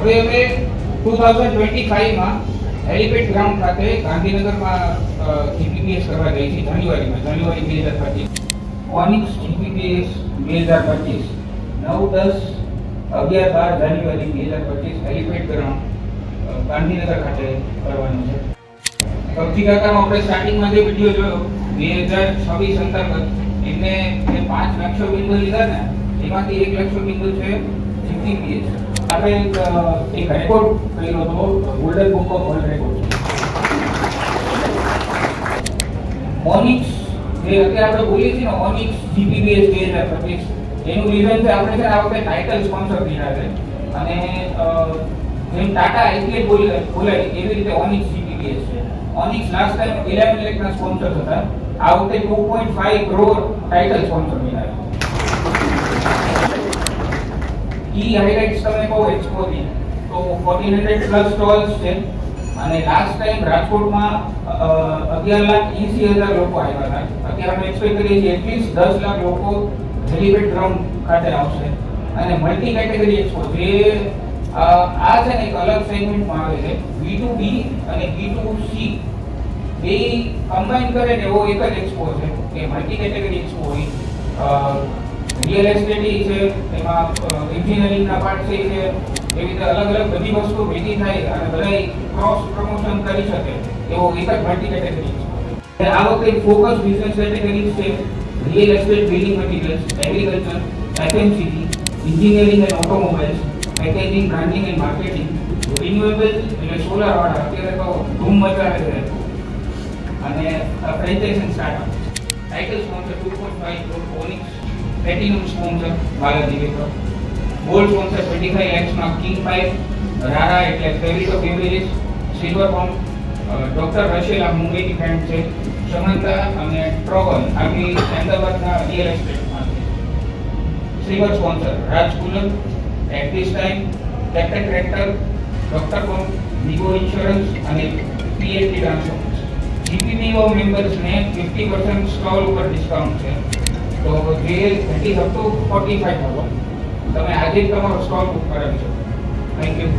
હવે અમે 2025 માં હેલિપેડ ગ્રાઉન્ડ ખાતે ગાંધીનગરમાં જીપીપીએસ કરવા જઈ છીએ જાન્યુઆરી 2025. ઓનિક્સ જીપીપીએસ 2025 9, 10, 11, 12 જાન્યુઆરી 2025 હેલિપેડ ગ્રાઉન્ડ ગાંધીનગર ખાતે કરવાનું છે. સૌથી કાકામાં આપણે સ્ટાર્ટિંગમાં જે વિડીયો જોયો 2026 અંતર્ગત એમને જે 5 લક્ષ્ય બિંદુ લીધા ને એમાંથી 1 લક્ષ્ય બિંદુ છે જીપીપીએસ. આપણે એક રેકોર્ડ કર્યો હતો golden book of world record. Onyx જે અત્યારે આપણે બોલીએ છીએ ને ઓનિક્સ જીપીપીએસ 2025 એનું રીઝન છે આપણે છે આ વખતે ટાઇટલ સ્પોન્સર કર્યા છે અને જેમ ટાટા આઈપીએલ બોલાય એવી રીતે ઓનિક્સ જીપીપીએસ છે. ઓનિક્સ લાસ્ટ ટાઈમ 11 લાખના સ્પોન્સર હતા, આ વખતે 2.5 કરોડ ટાઇટલ સ્પોન્સર મળ્યા. કી હાઇલાઇટ્સ તમે કહો એક્સપોની તો 1400 પ્લસ સ્ટોલ્સ છે અને લાસ્ટ ટાઈમ રાજકોટમાં 11,80,000 લોકો આવ્યા હતા. અત્યારે અમે એક્સપેક્ટ કરીએ છીએ એટલીસ્ટ 10 લાખ લોકો હેલિપેડ ગ્રાઉન્ડ ખાતે આવશે અને મલ્ટી કેટેગરી એક્સપો જે આ છે ને એક અલગ સેગમેન્ટમાં આવે છે. B2B અને B2C બે કમ્બાઈન કરે ને એવો એક જ એક્સપો છે કે મલ્ટી કેટેગરી એક્સપો હોય. રિયલ એસ્ટેટ છે, એમાં એન્જિનિયરિંગના પાર્ટ છે, એવી રીતે અલગ અલગ બધી વસ્તુ ભેગી થાય અને બધા ક્રોસ પ્રમોશન કરી શકે એવો એક જ મલ્ટી કેટેગરી છે. આ વખતે ફોકસ બિઝનેસ કેટેગરીઝ છે real estate, building materials, agriculture, FMCG, engineering and automobiles, packaging, branding and marketing, renewable એટલે સોલાર વાળા અત્યારે તો ધૂમ મચાવે છે અને franchising startup. Title sponsor 2.5 crore Onyx, platinum sponsor Balaji wafer, gold sponsor 25 lakhsમાં કિંગ પાઇપ, રારા એટલે favourite of beverages, silver pump doctor રશેલા મુંબઈની ફ્રેન્ડ છે, સમંતા અને ટ્રોગન આપણી અમદાવાદના રિયલ એસ્ટેટમાં છે. Silver sponsor Raj cooler, at this time captain tractor, doctor pump, નિગો ઇન્સ્યોરન્સ અને પીએલટી ટ્રાન્સફોર્મર્સ. જીપીપીઓ મેમ્બર્સને 50% સ્ટોલ ઉપર ડિસ્કાઉન્ટ છે. તો જે ધેટ ઇઝ અપ ટુ 45,000 તમે આજે જ તમારો સ્ટોલ બુક કરાવી શકો. Thank you.